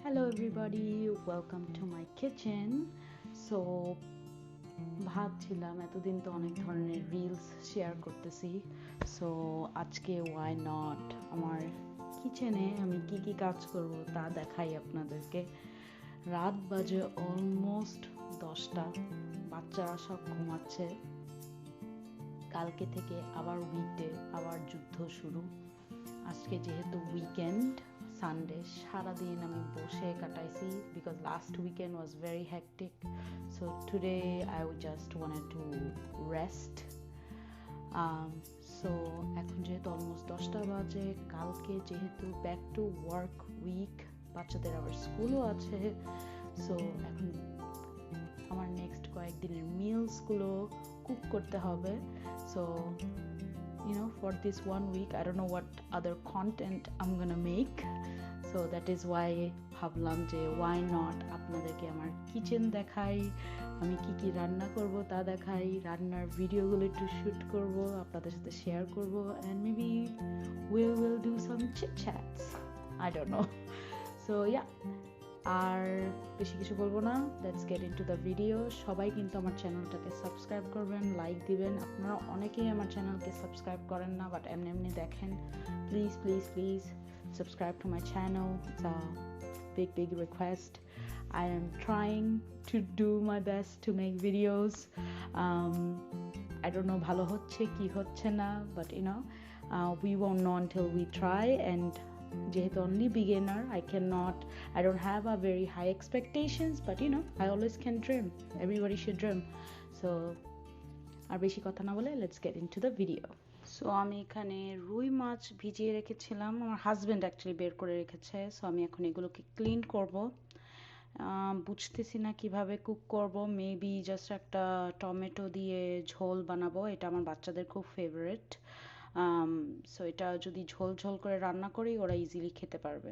Hello everybody, welcome to my kitchen. So ভাবছিলাম এতদিন তো অনেক ধরনের রিলস শেয়ার করতেছি, সো আজকে ওয়াই নট আমার কিচেনে আমি কি কি কাজ করব তা দেখাই আপনাদেরকে। রাত বাজে অলমোস্ট 10টা, বাচ্চারা সব ঘুমাচ্ছে। কালকে থেকে আবার উইকডে, আবার যুদ্ধ শুরু। আজকে যেহেতু উইকেন্ড, সানডে সারাদিন আমি বসে কাটাইছি because last weekend was very hectic. So today I just wanted to rest. So এখন যেহেতু অলমোস্ট 10টা বাজে, কালকে যেহেতু ব্যাক টু ওয়ার্ক উইক, বাচ্চাদের আবার স্কুলও আছে। সো এখন আমার নেক্সট কয়েকদিনের মিলসগুলো কুক করতে হবে। So for this 1 week I don't know what other content I'm gonna make, so that is why ভাবলাম যে why not আপনাদেরকে আমার কিচেন দেখাই, আমি কি কি রান্না করব তা দেখাই, রান্নার ভিডিওগুলো একটু শুট করব, আপনাদের সাথে শেয়ার করব, and maybe we will do some chit chats, I don't know. So yeah, আর বেশি কিছু বলবো না, let's get into the video. সবাই কিন্তু আমার চ্যানেলটাকে সাবস্ক্রাইব করবেন, লাইক দিবেন। আপনারা অনেকেই আমার চ্যানেলকে সাবস্ক্রাইব করেন না, বাট এমনি এমনি দেখেন। Please please please subscribe to my channel, it's a big request. I am trying to do my best to make videos. I don't know ভালো হচ্ছে কি হচ্ছে না, but we won't know until we try. And যেহেতু only beginner, I don't have a very high expectations, but I always can dream. Everybody should dream. So আর বেশি কথা না বলে let's get into the video. So আমি এখানে রুই মাছ ভিজিয়ে রেখেছিলাম, আমার হাজবেন্ড অ্যাকচুয়ালি বের করে রেখেছে। সো আমি এখন এগুলোকে ক্লিন করব। বুঝতেছি না কিভাবে কুক করব, মেবি জাস্ট একটা টমেটো দিয়ে ঝোল বানাবো, এটা আমার বাচ্চাদের খুব ফেভারিট। সো এটা যদি ঝোল ঝোল করে রান্না করি ওরা ইজিলি খেতে পারবে।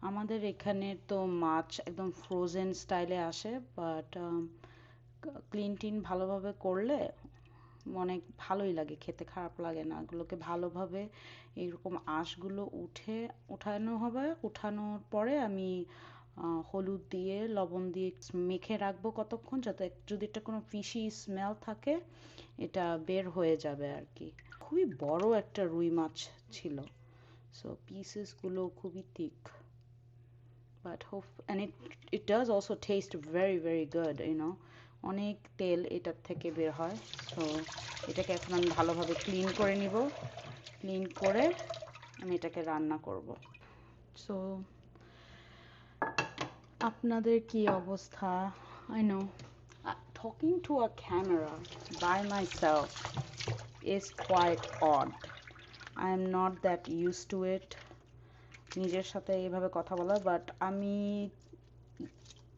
আমাদের এখানে তো মাছ একদম ফ্রোজেন স্টাইলে আসে, বাট ক্লিন টিন ভালোভাবে করলে অনেক ভালোই লাগে খেতে, খারাপ লাগে না। এগুলোকে ভালোভাবে এইরকম আঁশগুলো উঠানো হবে, উঠানোর পরে আমি হলুদ দিয়ে লবণ দিয়ে মেখে রাখবো কতক্ষণ, যাতে যদি এটা কোনো ফিশি স্মেল থাকে এটা বের হয়ে যাবে আর কি। খুবই বড় একটা রুই মাছ ছিল, সো পিসেসগুলো খুবই thick, but and it does also taste very good, অনেক তেল এটার থেকে বের হয়। সো এটাকে এখন আমি ভালোভাবে ক্লিন করে নিব, ক্লিন করে আমি এটাকে রান্না করব। সো আপনাদের কি অবস্থা? I know talking to a camera by myself is quite odd. I am not that used to it, নিজের সাথে এইভাবে কথা বলা। বাট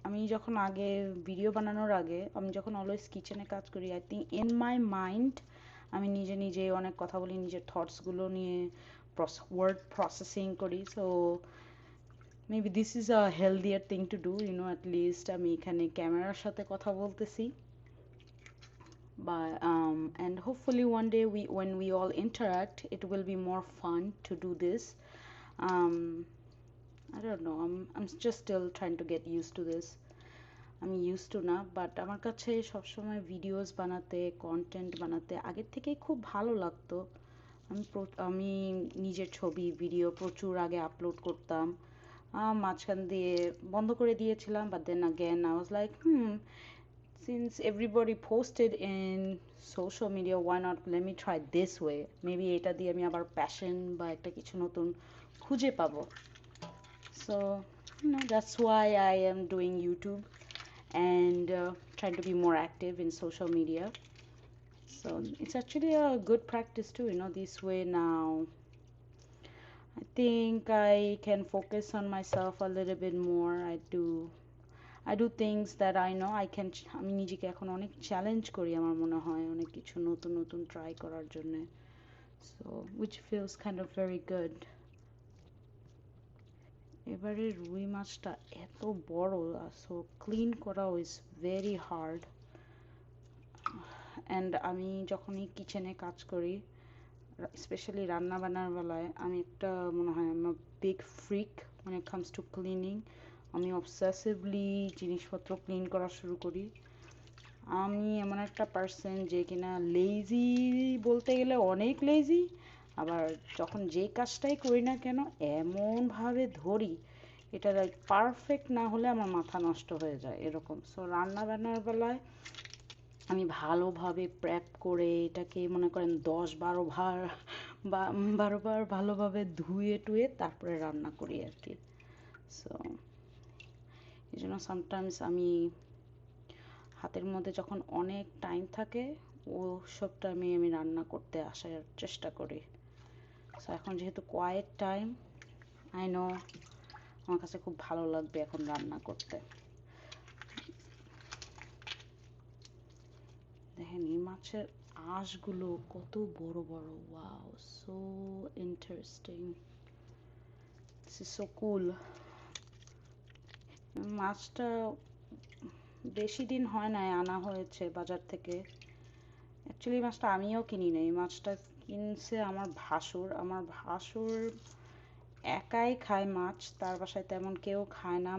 আমি যখন আগে ভিডিও বানানোর আগে, আমি যখন অলওয়েজ কিচেনে কাজ করি, I think in my mind আমি নিজে অনেক কথা বলি, নিজের থটসগুলো নিয়ে ওয়ার্ড প্রসেসিং করি। So maybe this is a healthier thing to do, at least আমি এখানে ক্যামেরার সাথে কথা বলতেছি। And hopefully one day when we all interact, it will be more fun to do this. I don't know, I'm just still trying to get used to this. আমি used to না, but আমার কাছে সবসময় videos বানাতে, content বানাতে আগের থেকেই খুব ভালো লাগতো। আমি নিজের ছবি ভিডিও প্রচুর আগে আপলোড করতাম, মাঝখান দিয়ে বন্ধ করে দিয়েছিলাম, but then again I was like since everybody posted in social media, why not let me try this way, maybe এটা দিয়ে আমি আবার প্যাশন বা একটা কিছু নতুন খুঁজে পাবো। So that's why I am doing YouTube and trying to be more active in social media. So it's actually a good practice too, this way now I think I can focus on myself a little bit more. I do things that I know I can, আমি নিজেকে এখন অনেক challenge করি, আমার মনে হয় অনেক কিছু নতুন ট্রাই করার জন্য। So which feels kind of very good. এবারে রুই মাছটা এত বড়, সো ক্লিন করাও ইজ ভেরি হার্ড। অ্যান্ড আমি যখনই কিচেনে কাজ করি, স্পেশালি রান্না বান্নার বেলায়, আমি একটা মনে হয় আমার big freak when it comes to cleaning. আমি অবসেসিভলি জিনিসপত্র ক্লিন করা শুরু করি। আমি এমন একটা পার্সন যে কিনা লেজি বলতে গেলে অনেক লেজি, আবার যখন যে কাজটাই করি না কেন এমনভাবে ধরি এটা লাইক পারফেক্ট না হলে আমার মাথা নষ্ট হয়ে যায় এরকম। সো রান্না বান্নার বেলায় আমি ভালোভাবে প্রেপ করে এটাকে মনে করেন 10-12 বার বা 12 বার ভালোভাবে ধুয়ে টুয়ে তারপরে রান্না করি আর কি। সো এই জন্য সামটাইমস আমি হাতের মধ্যে যখন অনেক টাইম থাকে ও সব টাইমে আমি রান্না করতে আসার চেষ্টা করি। সো এখন যেহেতু কোয়াইট টাইম, আই নো আমার কাছে খুব ভালো লাগবে এখন রান্না করতে। দেখেন এই মাছের আঁশগুলো কত বড় বড়, ওয়াও, সো ইন্টারেস্টিং, সো কুল। মাছটা বেশি দিন হয় নাই আনা হয়েছে বাজার থেকে। অ্যাকচুয়ালি মাছটা আমিও কিনি নাই, মাছটা কিনছে আমার ভাসুর। আমার ভাসুর একাই খায় মাছ, তার বাসায় তেমন কেউ খায় না,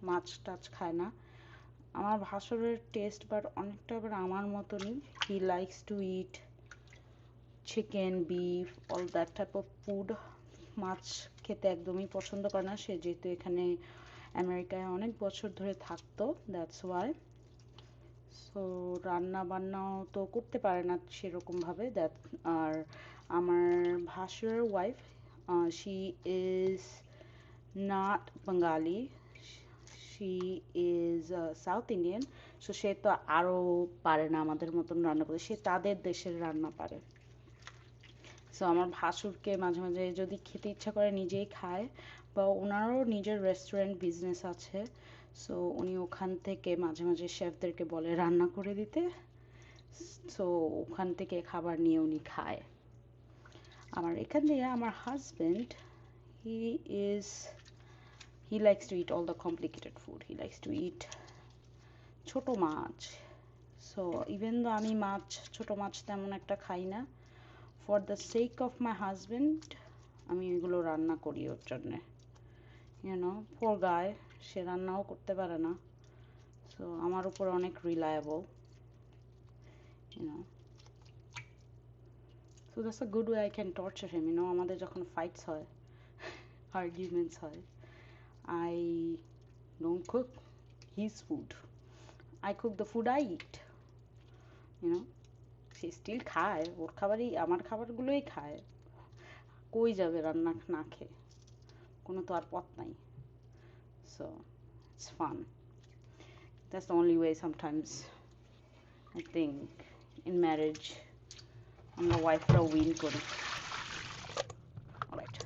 মাছ টাছ খায় না। আমার ভাসুরের টেস্ট বাট অনেকটা আবার আমার মতনই, he likes to eat chicken, beef, all that type of food. মাছ খেতে একদমই পছন্দ করে না সে, যেহেতু এখানে আমেরিকায় অনেক বছর ধরে থাকতো, দ্যাটস ওয়াই। সো রান্না বান্নাও তো করতে পারে না সেরকমভাবে দ্যাট। আর আমার ভাসুরের wife, she is not Bengali, she is South Indian. So সে তো আরও পারে না আমাদের মতন রান্না করতে, সে তাদের দেশের রান্না পারে। সো আমার ভাসুরকে মাঝে মাঝে যদি খেতে ইচ্ছা করে নিজেই খায়, বা ওনারও নিজের রেস্টুরেন্ট বিজনেস আছে। সো উনি ওখান থেকে মাঝে মাঝে শেফদেরকে বলে রান্না করে দিতে। সো ওখান থেকে খাবার নিয়ে উনি খায়। আমার এখান দিয়ে আমার husband, he is he likes to eat all the complicated food, he likes to eat ছোট মাছ। সো ইভেন দো আমি মাছ, ছোট মাছ তেমন একটা খাই না, for the sake of my husband আমি এগুলো রান্না করি ওর জন্যে। ইউনো, পোর গায়, সে রান্নাও করতে পারে না। সো আমার উপর অনেক reliable, you know. So that's a good way I can torture him, you know. আমাদের যখন ফাইটস হয়, আর্গুমেন্টস হয়, I don't cook his food, I cook the food I eat, you know. সে স্টিল খায়, ওর খাবারই, আমার খাবারগুলোই খায়, কই যাবে রান্না না খেয়ে, কোনো তো আর পথ নাই। So it's fun. That's the only way sometimes I think in marriage আমরা ওয়াইফরা উইন করি। অলরাইট,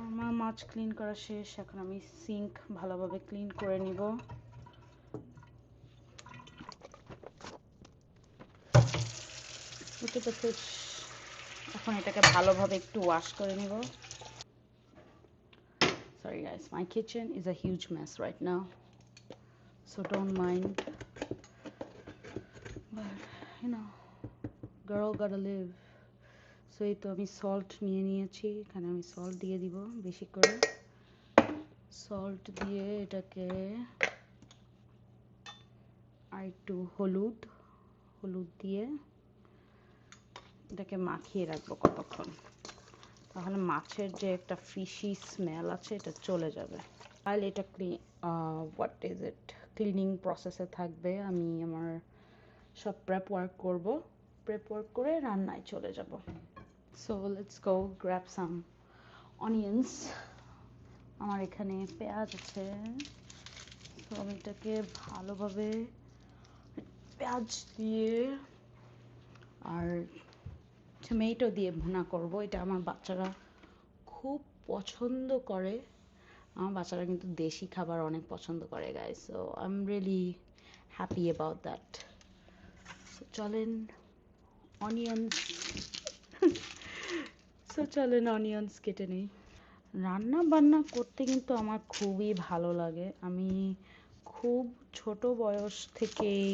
আমার মাছ ক্লিন করা শেষ, এখন আমি সিঙ্ক ভালোভাবে ক্লিন করে নিব। Look at the fish. এখন এটাকে ভালোভাবে একটু ওয়াশ করে নিব। Sorry guys, my kitchen is a huge mess right now, so don't mind, but you know, girl gotta live. So এই তো আমি সল্ট নিয়ে নিয়েছি, এখানে আমি সল্ট দিয়ে দিব বেশি করে। সল্ট দিয়ে এটাকে আর একটু হলুদ দিয়ে এটাকে মাখিয়ে রাখবো কতক্ষণ, তাহলে মাছের যে একটা ফিশি স্মেল আছে এটা চলে যাবে। আর এটা হোয়াট ইজ ইট, ক্লিনিং প্রসেসে থাকবে। আমি আমার সব প্রেপ ওয়ার্ক করব, প্রেপ ওয়ার্ক করে রান্নায় চলে যাব। So let's go grab some onions. আমার এখানে পেঁয়াজ আছে, তো আমি এটাকে ভালোভাবে পেঁয়াজ দিয়ে আর টমেটো দিয়ে ভুনা করব। এটা আমার বাচ্চারা খুব পছন্দ করে, আমার বাচ্চারা কিন্তু দেশি খাবার অনেক পছন্দ করে guys, so I am really happy about that. চলেন অনিয়ন্স কেটে নিই। রান্না বান্না করতে কিন্তু আমার খুবই ভালো লাগে। আমি খুব ছোট বয়স থেকেই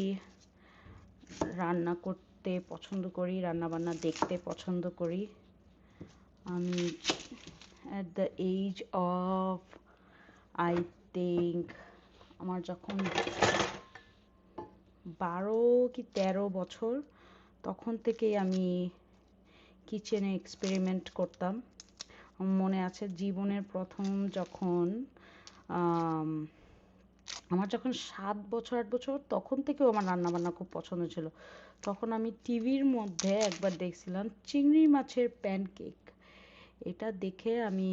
রান্না করতে পছন্দ করি, রান্না বান্না দেখতে পছন্দ করি। আমি at the age of I think আমার যখন 12 কি 13 বছর তখন থেকেই আমি কিচেনে এক্সপেরিমেন্ট করতাম। আমার মনে আছে জীবনের প্রথম যখন আমার যখন 7 বছর 8 বছর তখন থেকেও আমার রান্নাবান্না খুব পছন্দ ছিল। তখন আমি টিভির মধ্যে একবার দেখছিলাম চিংড়ি মাছের প্যানকেক। এটা দেখে আমি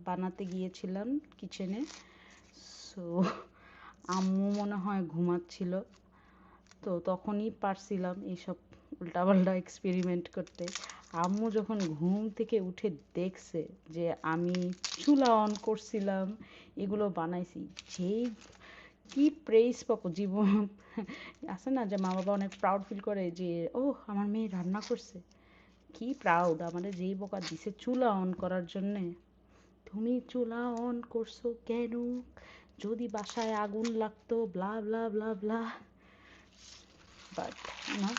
বানাতে গিয়েছিলাম কিচেনে। সো আম্মু মনে হয় ঘুমাচ্ছিল, তো তখনই পারছিলাম এইসব উল্টাপাল্টা এক্সপেরিমেন্ট করতে। আম্মু যখন ঘুম থেকে উঠে দেখছে যে আমি চুলা অন করছিলাম, এগুলো বানাইছি, যেই কি প্রেইজ পাবো জীবন। আছে না যে মা বাবা অনেক প্রাউড ফিল করে যে ও আমার মেয়ে রান্না করছে, কি প্রাউড। আমাদের যেই বকা দিছে চুলা অন করার জন্যে, তুমি চুলা অন করছো কেন, যদি বাসায় আগুন লাগতো, ব্লা ব্লা ব্লা ব্লা। বাট না,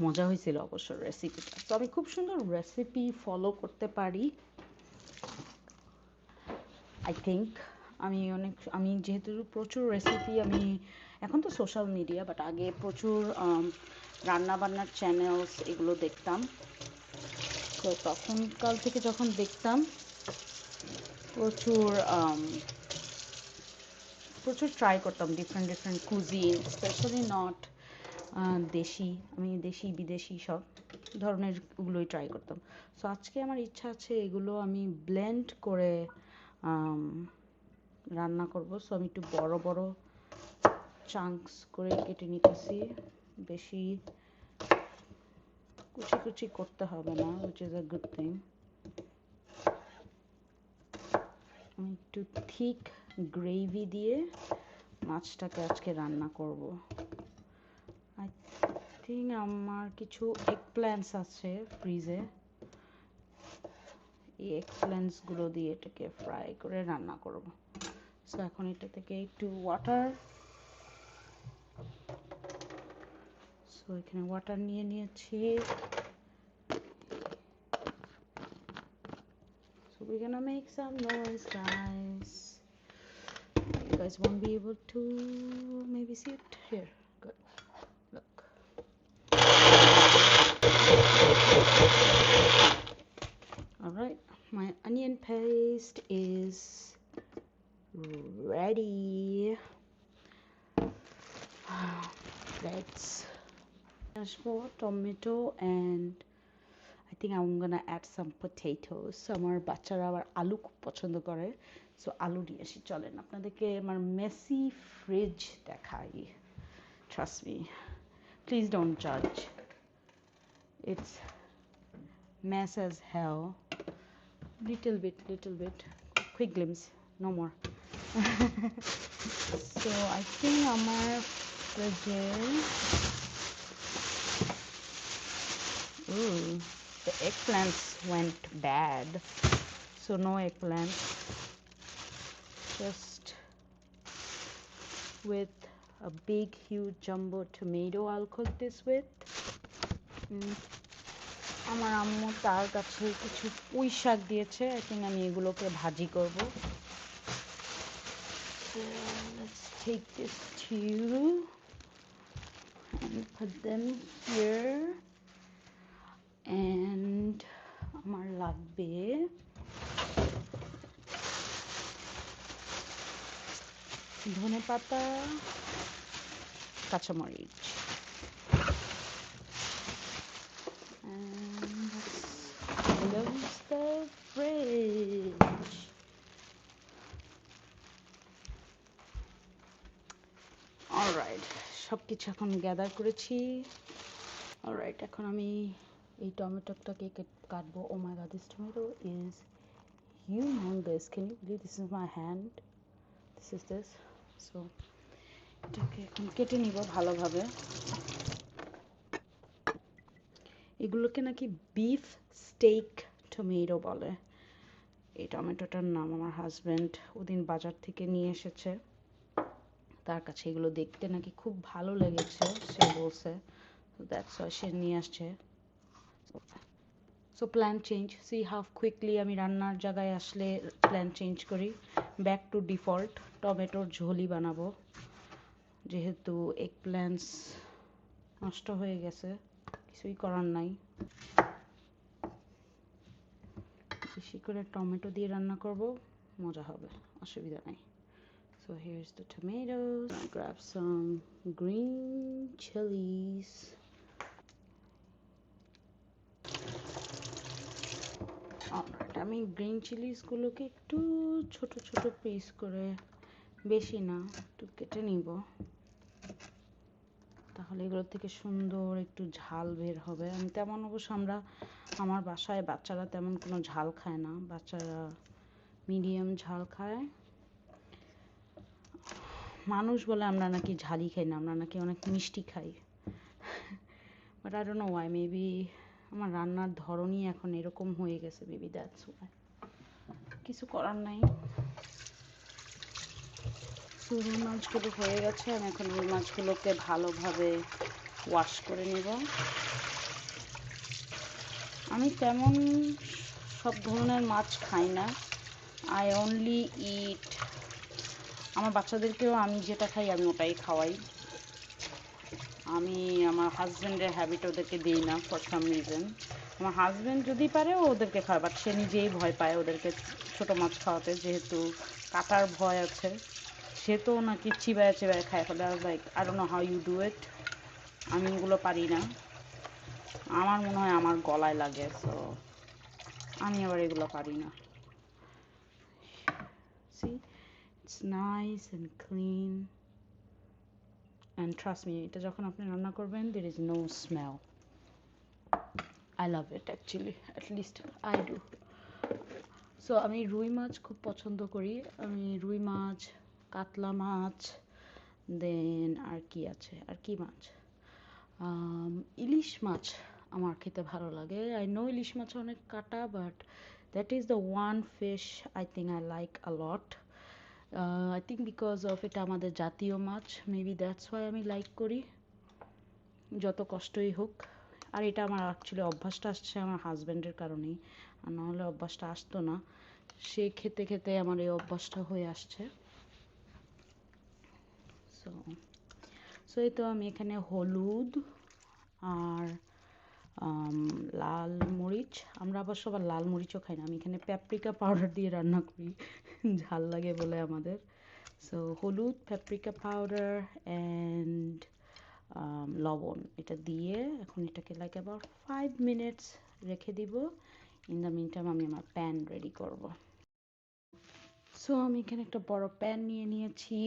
মজা হয়েছিল অবশ্য রেসিপিটা। তো আমি খুব সুন্দর রেসিপি ফলো করতে পারি আই থিঙ্ক। আমি যেহেতু প্রচুর রেসিপি, আমি এখন তো সোশ্যাল মিডিয়া, বাট আগে প্রচুর রান্না বান্নার চ্যানেলস এগুলো দেখতাম। তো তখনকাল থেকে যখন দেখতাম প্রচুর প্রচুর ট্রাই করতাম different different cuisine, specially not দেশি, আমি দেশি বিদেশি সব ধরনের ওগুলোই ট্রাই করতাম। সো আজকে আমার ইচ্ছা আছে এগুলো আমি ব্লেন্ড করে রান্না করব। সো আমি একটু বড় বড় চাঙ্কস করে কেটে নিতেছি, বেশি কুচি কুচি করতে হবে না, which is a good thing. আমি একটু থিক গ্রেভি দিয়ে মাছটাকে আজকে রান্না করব। আই থিঙ্ক আমার কিছু এগ প্ল্যান্টস আছে ফ্রিজে, এই এগ প্ল্যান্টসগুলো দিয়ে এটাকে ফ্রাই করে রান্না করব। সো এখন এটা থেকে একটু ওয়াটার, সো এখানে ওয়াটার নিয়ে নিয়েছি। So we're gonna make some noise, guys. You guys won't be able to maybe see it here. Good. Look. All right. My onion paste is ready. Let's add more tomato and I think I'm gonna add some potatoes. আমার বাচ্চারা আবার আলু খুব পছন্দ করে, so আলু নিয়ে আসি। চলেন আপনাদেরকে আমার মেসি ফ্রিজ দেখাই। Trust me. Please don't judge. It's mess as hell. Little bit. Quick glimpse. No more. So I think আমার ফ্রিজে the eggplants went bad, so no eggplants, just with a big huge jumbo tomato I'll cook this with. আমার আম্মু তার কাছে কিছু পুঁই শাক দিয়েছে, আই থিঙ্ক আমি এগুলোকে ভাজি করব। So let's take this two and put them here. And আমার লাগবে ধনেপাতা, কাঁচামরিচ, and let's close the fridge. Alright, সব কিছু এখন গ্যাদার করেছি। অলরাইট, এখন আমি এই টমেটোটাকে কাটবো। Oh my god, this tomato is humongous. Can you believe this is my hand? This is this. So এটাকে এখন কেটে নিব ভালোভাবে। এগুলোকে নাকি বিফ স্টেক টমেটো বলে। এই টমেটোটার নাম আমার হাজব্যান্ড ওদিন বাজার থেকে নিয়ে এসেছে, তার কাছে এগুলো দেখতে নাকি খুব ভালো লেগেছে, সে বলছে, দ্যাটস ওয়াই সে নিয়ে আসছে। So plan change, C how quickly আমি রান্নার জায়গায় আসলে প্ল্যান চেঞ্জ করি। ব্যাক টু ডিফল্ট, টমেটোর ঝোলই বানাবো যেহেতু এগ প্ল্যান্টস নষ্ট হয়ে গেছে, কিছুই করার নাই। বেশি করে টমেটো দিয়ে রান্না করব, মজা হবে, অসুবিধা নাই। So here's the tomatoes. I'll grab some green chilies. Alright, আমি গ্রিন চিলিসগুলোকে একটু ছোট ছোট পিস করে, বেশি না, একটু কেটে নিব, তাহলে এগুলো থেকে সুন্দর একটু ঝাল বের হবে। আমি তেমন অবশ্য আমার বাসায় বাচ্চারা তেমন কোনো ঝাল খায় না, বাচ্চারা মিডিয়াম ঝাল খায়। মানুষ বলে আমরা নাকি ঝালই খাই না, আমরা নাকি অনেক মিষ্টি খাই, but I don't no Y, maybe আমার রান্নার ধরনই এখন এরকম হয়ে গেছে, মেবি দ্যাটস ওয়াই, কিছু করার নাই। তো রুই মাছগুলো হয়ে গেছে, আমি এখন রুই মাছগুলোকে ভালোভাবে ওয়াশ করে নেব। আমি তেমন সব ধরনের মাছ খাই না, আই অনলি ইট, আমার বাচ্চাদেরকেও আমি যেটা খাই আমি ওটাই খাওয়াই। আমি আমার হাজব্যান্ডের হ্যাবিট ওদেরকে দিই না ফর সাম রিজন। আমার হাজব্যান্ড যদি পারে ও ওদেরকে খায়, বাট সে নিজেই ভয় পায় ওদেরকে ছোটো মাছ খাওয়াতে, যেহেতু কাটার ভয় আছে। সে তো নাকি চিবায় চিবায় খায় ফেলে। Like I don't know how you do it, আমি এগুলো পারি না, আমার মনে হয় আমার গলায় লাগে, সো আমি আবার এগুলো পারি না। See, it's nice and clean. And trust me, এটা যখন আপনি রান্না করবেন, there is no smell. I love it actually, at least I do. So আমি রুই মাছ খুব পছন্দ করি, আমি রুই মাছ, কাতলা মাছ, দেন আর কি আছে, আর কি মাছ, ইলিশ মাছ আমার খেতে ভালো লাগে। I know ইলিশ মাছ অনেক কাটা, but that is the one fish I think I like a lot. I think because of এটা আমাদের জাতীয় মাছ, মেবি দ্যাটস ওয়াই আমি লাইক করি, যত কষ্টই হোক। আর এটা আমার অ্যাকচুয়ালি অভ্যাসটা আসছে আমার হাজব্যান্ডের কারণেই, আর নাহলে অভ্যাসটা আসতো না, সে খেতে খেতে আমার এই অভ্যাসটা হয়ে আসছে। সো এই তো আমি এখানে হলুদ আর লাল মরিচ, আমরা আবার সবার লাল মরিচও খাই না, আমি এখানে প্যাপরিকা পাউডার দিয়ে রান্না করি, ঝাল লাগে বলে আমাদের। সো হলুদ, প্যাপরিকা পাউডার অ্যান্ড লবণ, এটা দিয়ে এখন এটাকে লাইক অ্যাবাউট 5 মিনিটস রেখে দিব। ইন দ্য মিন টাইম আমি আমার প্যান রেডি করব। সো আমি এখানে একটা বড় প্যান নিয়ে নিয়েছি,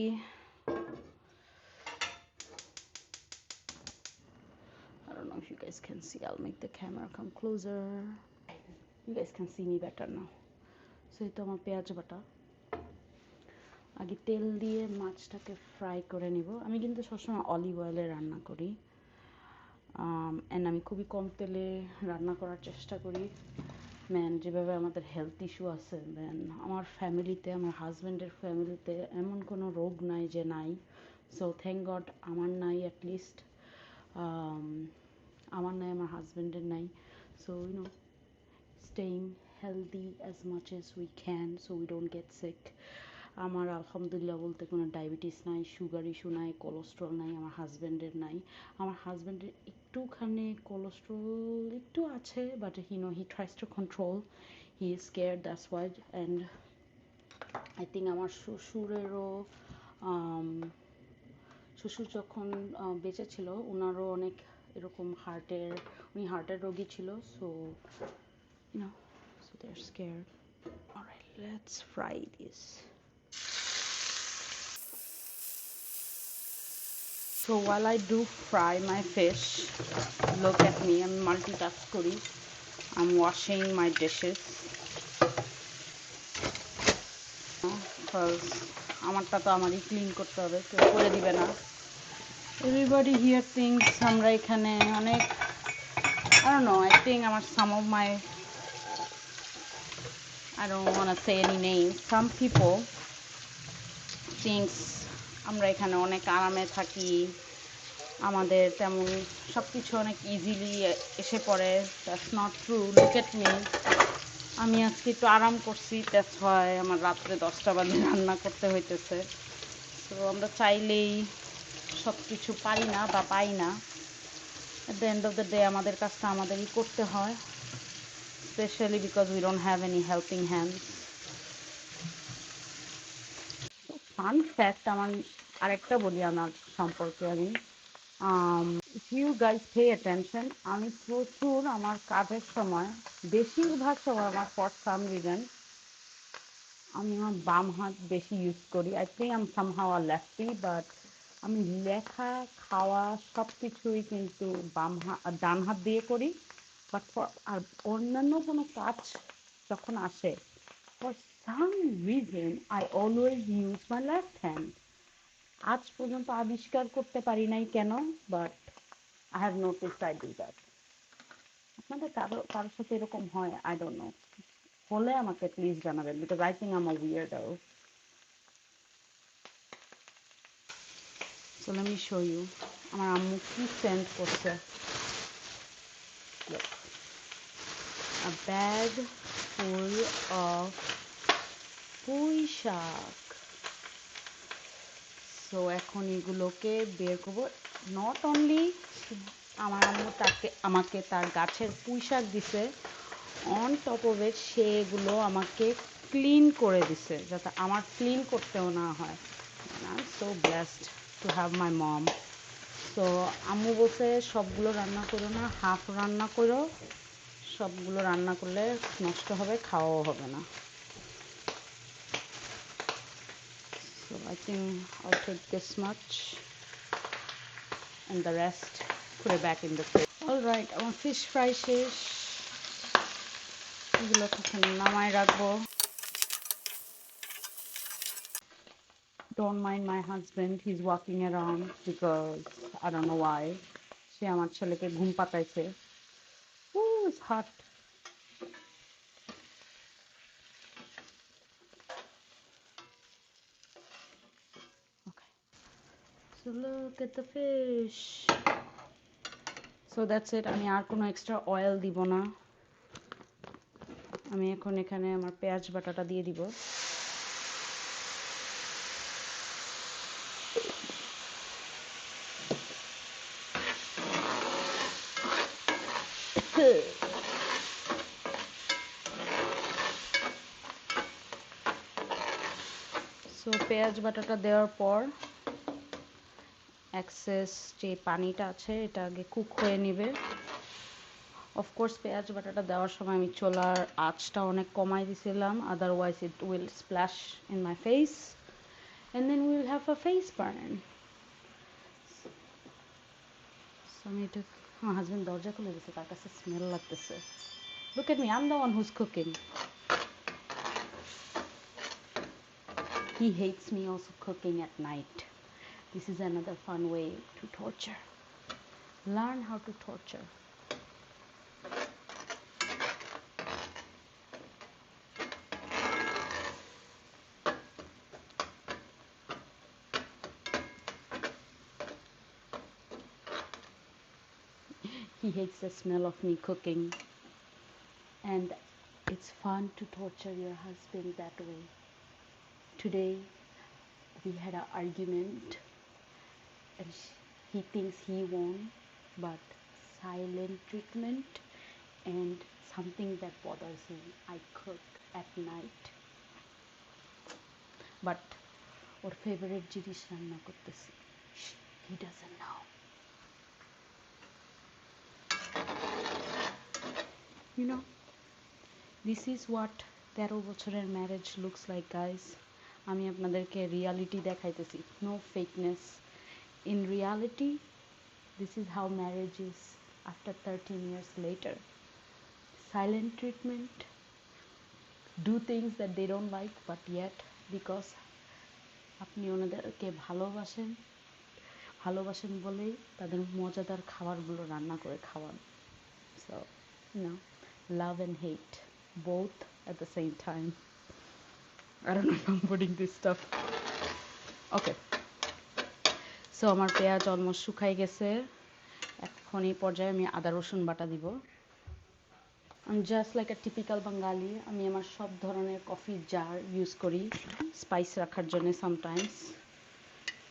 I don't know if you guys can see, I'll make the camera come closer, you guys can see me better now. So এই তো আমার পেঁয়াজ বাটা, আগে তেল দিয়ে মাছটাকে ফ্রাই করে নিব। আমি কিন্তু সবসময় অলিভ অয়েলে রান্না করি, অ্যান্ড আমি খুবই কম তেলে রান্না করার চেষ্টা করি। ম্যান, যেভাবে আমাদের হেলথ ইস্যু আছে, দেন আমার ফ্যামিলিতে, আমার হাজব্যান্ডের ফ্যামিলিতে এমন কোনো রোগ নাই যে নাই, সো থ্যাংক গড আমার নাই, অ্যাটলিস্ট আমার নাই, আমার হাজব্যান্ডের নাই। So you know, staying healthy as much as we can so we don't get sick. আমার আলহামদুলিল্লাহ বলতে কোনো ডায়াবেটিস নাই, সুগার ইস্যু নাই, কোলেস্ট্রল নাই, আমার হাজব্যান্ডের নাই। আমার হাজব্যান্ডের একটুখানি কোলেস্ট্রল একটু আছে, but he tries to control, he is scared, that's why. And I think আমার শ্বশুরেরও, শ্বশুর যখন বেঁচে ছিল ওনারও অনেক এরকম উনি হার্টের রোগী ছিল, so you know, so they are scared. Alright, let's fry this. So while I do fry my fish, look at me, I'm multitask kori. I'm washing my dishes because আমারটা তো আমারই ক্লিন করতে হবে, কেউ করে দিবে না। Everybody here thinks আমরা এখানে অনেক, I don't know, I think some of my, I don't want to say any names, some people thinks আমরা এখানে অনেক আরামে থাকি, আমাদের তেমন সব কিছু অনেক ইজিলি এসে পড়ে। That's not true, look at me, আমি আজকে একটু আরাম করছি, দ্যাটস হোয়াই আমার রাত্রে 10টা বাজে রান্না করতে হইতেছে। তো আমরা চাইলেই সব কিছু পারি না বা পাই না। At the end of the day আমাদের কাজটা আমাদেরই করতে হয়, specially because we don't have any helping hands. Fun fact আমার আরেকটা বলি আমার সম্পর্কে আমি, if you guys pay attention, আমি প্রচুর আমার কাজের সময়, বেশিরভাগ সময় আমার ফর সাম রিজন আমি আমার বাম হাত বেশি ইউজ করি। I think I M somehow a lefty, but আমি লেখা, খাওয়া সব কিছুই কিন্তু ডান হাত দিয়ে করি। বাট আর অন্যান্য কোনো কাজ যখন আসে, for some reason I always use my left hand. আজ পর্যন্ত আবিষ্কার করতে পারি নাই কেন, but I have noticed I do that. আপনাদের কারোর সাথে এরকম হয়? I don't know. হলে আমাকে প্লিজ জানাবেন, because I think I am a weirdo. So let me show you. আমার আম্মু কি সেন্ড করছে। Look, a bag full of পুঁই শাক। সো এখন এগুলোকে বের করবো। নট অনলি আমার আম্মু আমাকে তার গাছের পুঁই শাক দিছে, অন টপ অফ ইট সে এগুলো আমাকে ক্লিন করে দিছে, যাতে আমার ক্লিন করতেও না হয়। I am so blessed to have my mom. তো আম্মু বলছে সবগুলো রান্না করো না, হাফ রান্না করো, সবগুলো রান্না করলে নষ্ট হবে, খাওয়াও হবে না। So I think I'll take this much and the rest put it back in the fridge. Alright, আমার ফিশ ফ্রাই শেষ, এগুলো তখন নামায় রাখবো। Don't mind my husband, he's walking around because I don't know why. সে আমার ছেলেকে ঘুম পাতাইছে। Ooh, it's hot. Okay. So look at the fish. So that's it. আমি আর কোনো এক্সট্রা অয়েল দিব না। আমি এখন এখানে আমার পেঁয়াজ বাটাটা দিয়ে দিব। সো পেঁয়াজ বাটাটা দেওয়ার পর এক্সেস যে পানিটা আছে এটা আগে কুক হয়ে নেবে। অফকোর্স পেঁয়াজ বাটাটা দেওয়ার সময় আমি চুলার আঁচটা অনেক কমাই দিয়েছিলাম, otherwise it will splash in my face and then will have a face burn. So আমি এটা, আমার হাজব্যান্ড দরজা খুলে দিয়েছে, তার কাছে স্মেল লাগতেছে। Look at me, I am the one who's cooking. He hates me also cooking at night. This is another fun way to torture. Learn how to torture. He hates the smell of me cooking, and it's fun to torture your husband that way. Today we had an argument and he thinks he won, but silent treatment and something that bothers him. I cook at night, but or favourite জিনিস রান্না করতেছি, he doesn't know. You know, this is what 13 বছরের marriage looks like guys. আমি আপনাদেরকে reality দেখাইতেছি, no fakeness. In reality this is how marriage is after 13 years later. Silent treatment, do things that they don't like, but yet because আপনি ওনাদেরকে ভালোবাসেন বলেই তাদের মজাদার খাবারগুলো রান্না করে খাওয়ান। So, you know, love and hate both at the same time. I don't know if I'm putting this stuff. Okay. So আমার পেঁয়াজ অলমোস্ট শুকাই গেছে। এখন এই পর্যায়ে আমি আদা রসুন বাটা দিব। I'm just like a typical Bengali. আমি আমার সব ধরনের কফি জার ইউজ করি স্পাইস রাখার জন্য, সামটাইমস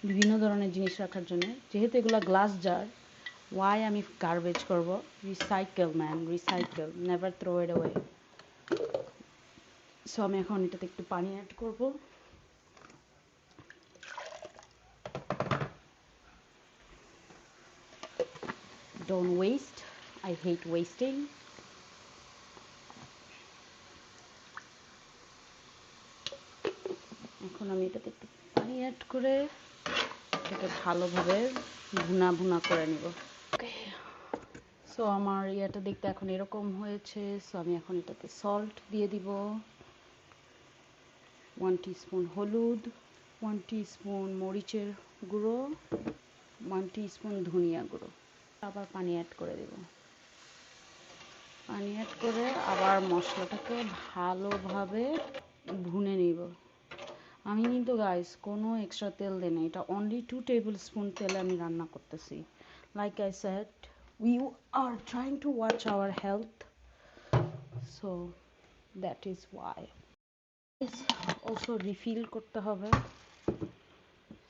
বিভিন্ন ধরনের জিনিস রাখার জন্য। যেহেতু এগুলো গ্লাস জার, ওয়াই আমি গার্বেজ করব? Recycle man, recycle, never throw it away. So আমি এখন এটাতে একটু পানি অ্যাড করব। Don't waste. I hate wasting. এখন আমি এটাতে একটু পানি অ্যাড করে এটাকে ভালোভাবে ভুনা ভুনা করে নিব। ওকে, সো আমার ইয়েটা দেখতে এখন এরকম হয়েছে। সো আমি এখন এটাতে সল্ট দিয়ে দিব, 1 টিস্পুন হলুদ, 1 টিস্পুন মরিচের গুঁড়ো, 1 টিস্পুন ধনিয়া গুঁড়ো। আবার পানি অ্যাড করে দেব। পানি অ্যাড করে আবার মশলাটাকে ভালোভাবে ভুনে নিব। আমি কিন্তু গাইস কোনো এক্সট্রা তেল দিই না, এটা অনলি 2 টেবিল স্পুন তেলে আমি রান্না করতেছি। Like I said, we are trying to watch our health, so that is why. Also refill করতে হবে।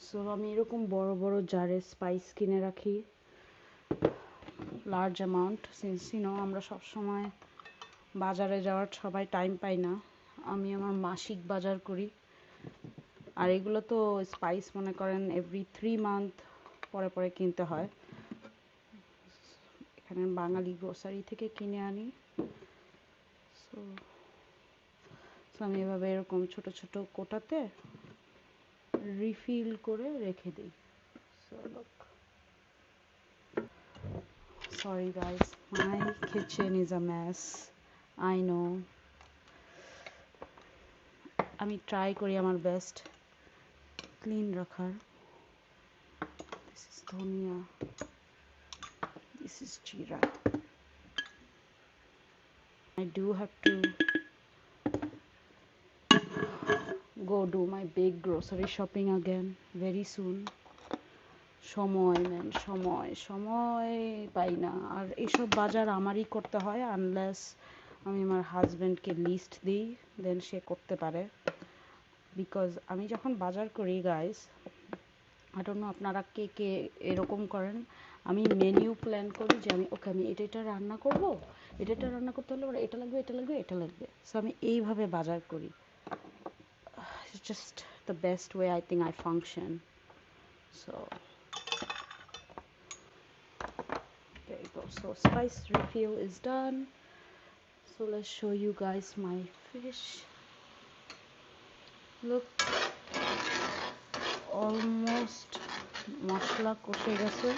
সো আমি এরকম বড় বড় জারে স্পাইস কিনে রাখি, লার্জ অ্যামাউন্ট, সিন্স আমরা সবসময় বাজারে যাওয়ার সবাই টাইম পাই না। আমি আমার মাসিক বাজার করি, আর এগুলো তো স্পাইস মনে করেন এভরি 3 মান্থ পরে পরে কিনতে হয়। এখানে বাঙালি গ্রোসারি থেকে কিনে আনি। সো আমি এভাবে এরকম ছোট ছোট কোটাতে রিফিল করে রেখে দিই। So look, sorry guys, my kitchen is a mace, I know. আমি ট্রাই করি আমার বেস্ট ক্লিন রাখার। দিস ইজ ধনিয়া, this is jeera. I do have to go do my big grocery shopping again very soon. সময় man, সময় পাই না। আর এইসব বাজার আমারই করতে হয়, আনলেস আমি আমার হাজব্যান্ডকে লিস্ট দিই, দেন সে করতে পারে। বিকজ আমি যখন বাজার করি গাইস, আই ডোন্ট নো আপনারা কে কে এরকম করেন, আমি মেনিউ প্ল্যান করি যে আমি আমি এটা রান্না করব, এটা রান্না করতে হলে এটা লাগবে, এটা লাগবে, এটা লাগবে। সো আমি এইভাবে বাজার করি। Just the best way I think I function. So there you go. So spice refill is done. So let's show you guys my fish. Look, almost মশলা কষে গেছে।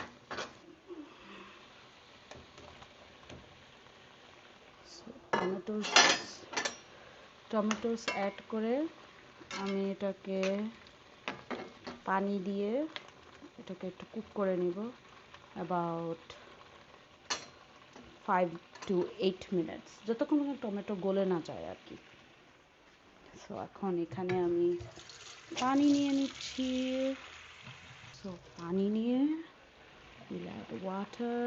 টমেটোস অ্যাড করে আমি এটাকে পানি দিয়ে এটাকে একটু কুক করে নিব, অ্যাবাউট 5 to 8 মিনিটস, যতক্ষণ পর্যন্ত টমেটো গলে না যায় আর কি। সো এখন এখানে আমি পানি নিয়ে নিচ্ছি। সো পানি নিয়ে we'll add water.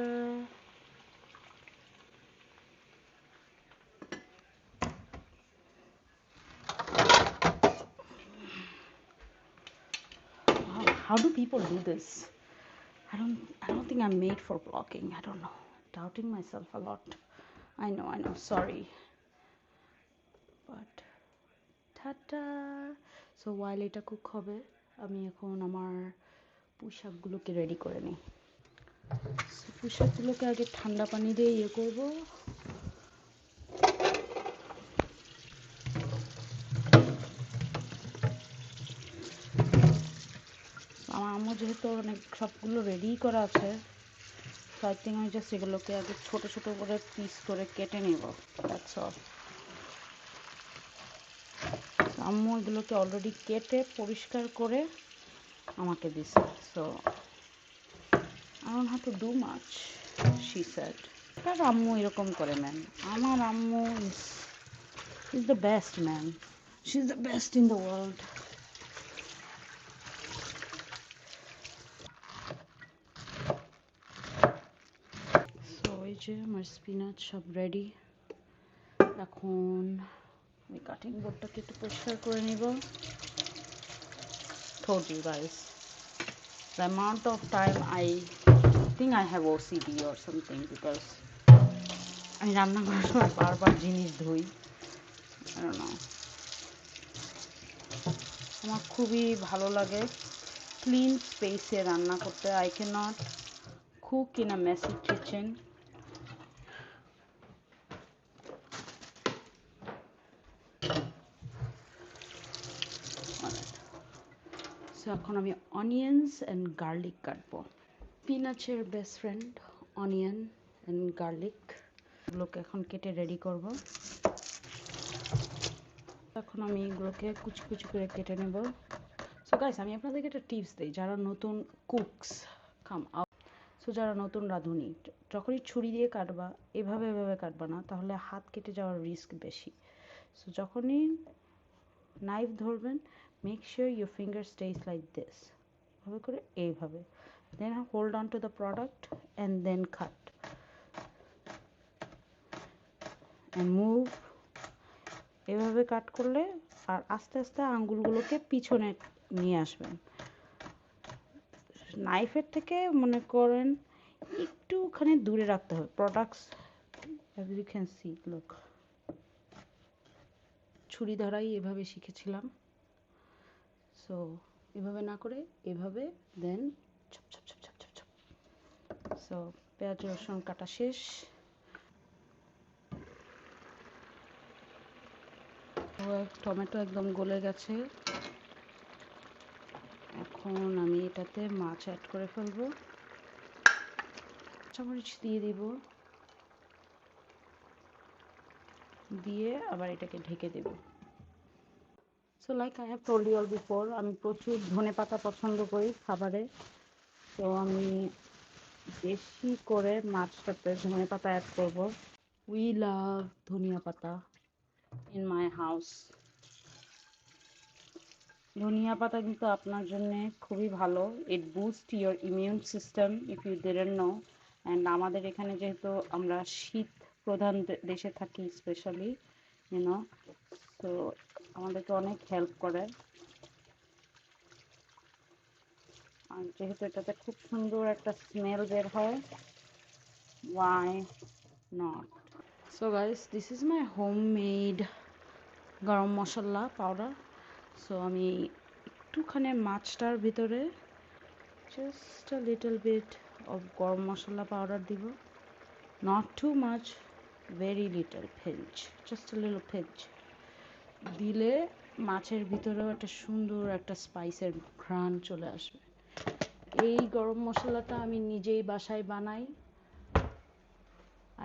How do people do this? I don't think I'm made for vlogging. I don't know. Doubting myself a lot. I know. Sorry. But ta-da. So while এটা cook হবে, আমি এখন আমার পুঁইশাকগুলোকে ready করে নিই। পুঁইশাকগুলোকে আগে ঠান্ডা পানি দিয়ে ইয়ে করব। আমার আম্মু যেহেতু অনেক সবগুলো রেডি করা আছে, সো আই থিঙ্ক আমি জাস্ট এগুলোকে আগে ছোট ছোট করে পিস করে কেটে নেব, দ্যাটস অল। আম্মু এগুলোকে অলরেডি কেটে পরিষ্কার করে আমাকে দিছে। So I don't have to do much, she said. কার আম্মু এরকম করে ম্যান? আমার আম্মু is the best man. She's the best in the world. So এই যে আমার স্পিনাচ সব রেডি। এখন আমি কাটিং বোর্ডটাকে একটু পরিষ্কার করে নিব। Told you guys, the amount of time I think I have OCD or something because আমি রান্না করার সময় বারবার জিনিস ধুই। I don't know. আমার খুবই ভালো লাগে ক্লিন স্পেসে রান্না করতে। I cannot cook in a messy kitchen. So এখন আমি অনিয়ন্স অ্যান্ড গার্লিক কাটবো। স্পিনাচের best friend onion and garlic, এগুলোকে এখন কেটে রেডি করব। এখন আমি এগুলোকে কুচি কুচি করে কেটে নেব। সো গাইস, আমি আপনাদেরকে একটা টিপস দিই, যারা নতুন কুকস কাম আউট, সো যারা নতুন রাঁধুনি, যখনই ছুরি দিয়ে কাটবা এভাবে কাটবা না, তাহলে হাত কেটে যাওয়ার রিস্ক বেশি। সো যখনই নাইফ ধরবেন, make sure your finger stays like this, এভাবে করে এইভাবে, then hold on to the product and then cut and move. এভাবে কাট করলে আর আস্তে আস্তে আঙ্গুলগুলোকে পিছনে নিয়ে আসবেন। নাইফের থেকে মনে করেন একটুখানি দূরে রাখতে হবে products. as you can see, look, ছুরি ধরাই এভাবে শিখেছিলাম। সো এভাবে না করে এভাবে, দেন ছপ ছপ ছপ ছপ ছপ ছপ। সো পেঁয়াজ রসুন কাটা শেষ। টমেটো একদম গলে গেছে। এখন আমি এটাতে মাছ অ্যাড করে ফেলবো। কাঁচামরিচ দিয়ে দিব, দিয়ে আবার এটাকে ঢেকে দেব। So like I have told you all before, আমি প্রচুর ধনেপাতা পছন্দ করি খাবারে। তো আমি বেশি করে মাছটাতে ধনেপাতা অ্যাড করব। উই লাভ ধনিয়া পাতা ইন মাই হাউস। ধনিয়া পাতা কিন্তু আপনার জন্য খুবই ভালো। It boost your immune system if you didn't know. And আমাদের এখানে যেহেতু আমরা শীত প্রধান দেশে থাকি, স্পেশালি ইউনো, তো আমাদেরকে অনেক হেল্প করে। আর যেহেতু এটাতে খুব সুন্দর একটা স্মেল বের হয়, why not? So guys, this is my homemade গরম মশলা পাউডার। সো আমি একটুখানি মাছটার ভিতরে just a little bit of গরম মশলা পাউডার দিব, not too much, very little pinch, just a little pinch দিলে মাছের ভিতরেও একটা সুন্দর একটা স্পাইসের ঘ্রাণ চলে আসবে। এই গরম মশলাটা আমি নিজেই বাসায় বানাই।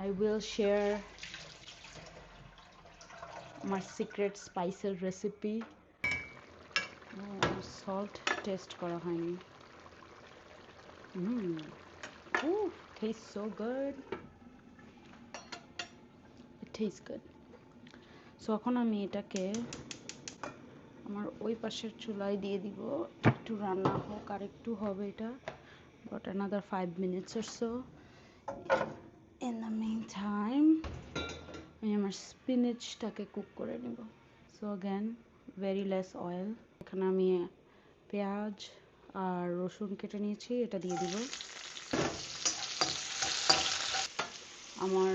I will share my secret spices recipe. Salt taste করা হয়নি। Ooh, tastes so good. It tastes good. So এখন আমি এটাকে আমার ওই পাশের চুলায় দিয়ে দিব, একটু রান্না হোক, আর একটু হবে এটা, but another 5 minutes or so. In the meantime, আমি আমার স্পিনাচটাকে কুক করে নেব। So again, very less oil. এখানে আমি পেঁয়াজ আর রসুন কেটে নিয়েছি, এটা দিয়ে দিব। আমার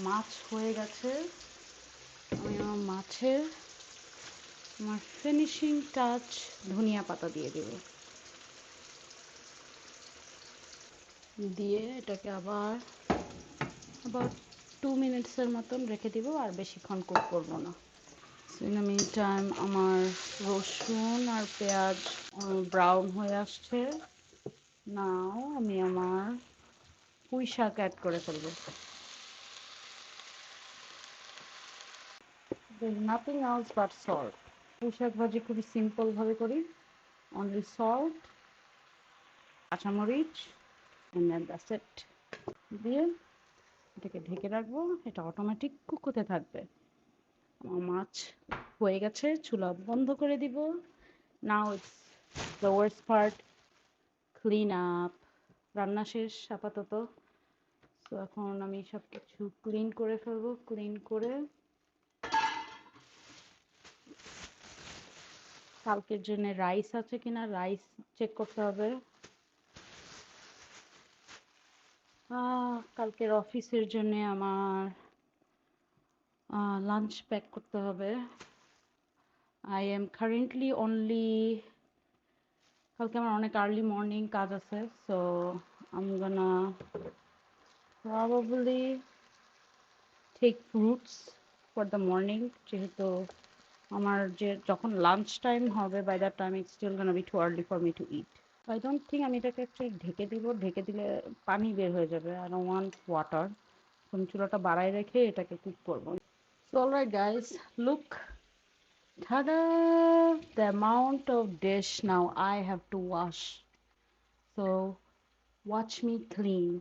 মাছ হয়ে গেছে। আমি আমার মাছের আমার ফিনিশিং টাচ ধনিয়া পাতা দিয়ে দেব, দিয়ে এটাকে আবার 2 মিনিটসের মতন রেখে দিব, আর বেশিক্ষণ কুক করব না। ইন দ্য মিন টাইম আমার রসুন আর পেঁয়াজ ব্রাউন হয়ে আসছে। নাও আমি আমার পুঁই শাক অ্যাড করে ফেলবো। Nothing else but salt. পুঁই শাক ভাজি খুবই সিম্পল ভাবে করি, অনলি সল্ট, কাঁচামরিচ, and then that's it. দিয়ে এটাকে ঢেকে রাখবো, এটা অটোমেটিক কুক হতে থাকবে। আমার মাছ হয়ে গেছে, চুলা বন্ধ করে দিব। Now it's the worst part, clean up. রান্না শেষ আপাতত। তো এখন আমি সব কিছু ক্লিন করে ফেলবো, ক্লিন করে কালকের জন্য রাইস আছে কিনা রাইস চেক করতে হবে। কালকের অফিসের জন্য আমার লাঞ্চ প্যাক করতে হবে। আই এম কারেন্টলি অনলি, কালকে আমার অনেক আর্লি মর্নিং কাজ আছে, so I am gonna probably take fruits for the morning, যেহেতু আমার যে যখন লাঞ্চ টাইম হবে by that time it's still gonna be too early for me to eat. I don't think আমি এটাকে অ্যাকচুয়ালি ঢেকে দিব, ঢেকে দিলে পানি বের হয়ে যাবে। I don't want water. আমি চুলাটা বাড়ায় রেখে এটাকে কুক করবো। So alright guys, look, tada, the amount of dish now I have to wash, so watch me clean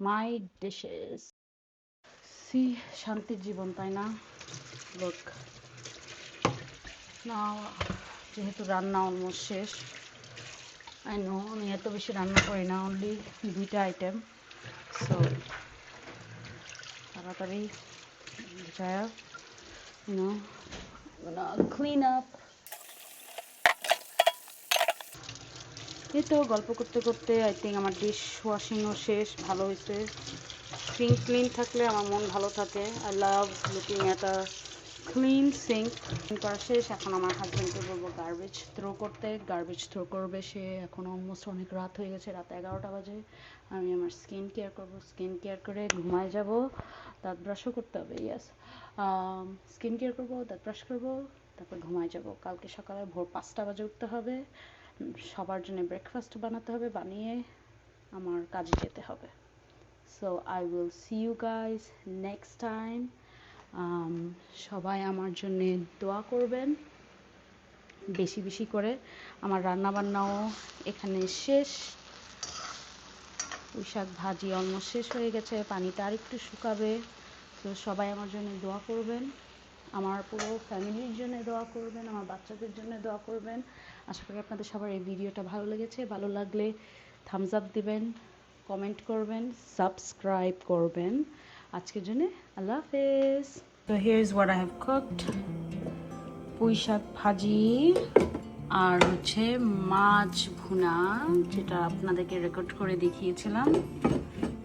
my dishes. See, শান্তির জীবন, তাই না? Look, now যেহেতু রান্না অলমোস্ট শেষ, আই নো আমি এত বেশি রান্না করি না, অনলি 2টা আইটেম, সো তাড়াতাড়ি যায়, you know, ক্লিন আপ। এই তো গল্প করতে করতে আই থিঙ্ক আমার ডিশ ওয়াশিংও শেষ, ভালো হয়েছে। সিঙ্ক ক্লিন থাকলে আমার মন ভালো থাকে। I love looking at a clean sink. করা শেষ, এখন আমার হাজব্যান্ডকে বলবো গার্বেজ থ্রো করতে। গার্বেজ থ্রো করবে সে, এখন অলমোস্ট অনেক রাত হয়ে গেছে, রাত 11টা বাজে। আমি আমার স্কিন কেয়ার করবো, স্কিন কেয়ার করে ঘুমায় যাব। দাঁত ব্রাশও করতে হবে, ইয়াস, স্কিন কেয়ার করবো, দাঁত ব্রাশ করবো, তারপর ঘুমায় যাব। কালকে সকালে ভোর 5টা বাজে উঠতে হবে, সবার জন্য ব্রেকফাস্ট বানাতে হবে, বানিয়ে আমার কাজে যেতে হবে। So I will see you guys next time. সবাই আমার জন্য দোয়া করবেন বেশি বেশি করে। আমার রান্নাবান্নাও এখানে শেষ, পুঁই শাক ভাজি অলমোস্ট শেষ হয়ে গেছে, পানিটা আর একটু শুকাবে। তো সবাই আমার জন্য দোয়া করবেন, আমার পুরো ফ্যামিলির জন্য দোয়া করবেন, আমার বাচ্চাদের জন্য দোয়া করবেন। আশা করি আপনাদের সবার এই ভিডিওটা ভালো লেগেছে। ভালো লাগলে থামস আপ দিবেন, কমেন্ট করবেন, সাবস্ক্রাইব করবেন। আজকের জন্য আল্লাহ হাফেজ। তো here is what I have cooked, পুঁই শাক ভাজি আর হচ্ছে মাছ ভুনা, যেটা আপনাদেরকে রেকর্ড করে দেখিয়েছিলাম।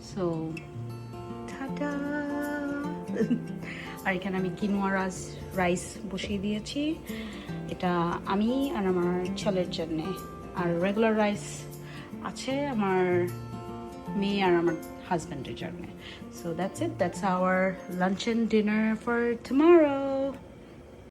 So tata. আর এখানে আমি কিনোয়া রাইস বসিয়ে দিয়েছি, এটা আমি আর আমার ছেলের জন্যে। আর রেগুলার রাইস আছে আমার মেয়ে আর আমার হাজব্যান্ডের জন্য। So that's it, that's our lunch and dinner for tomorrow.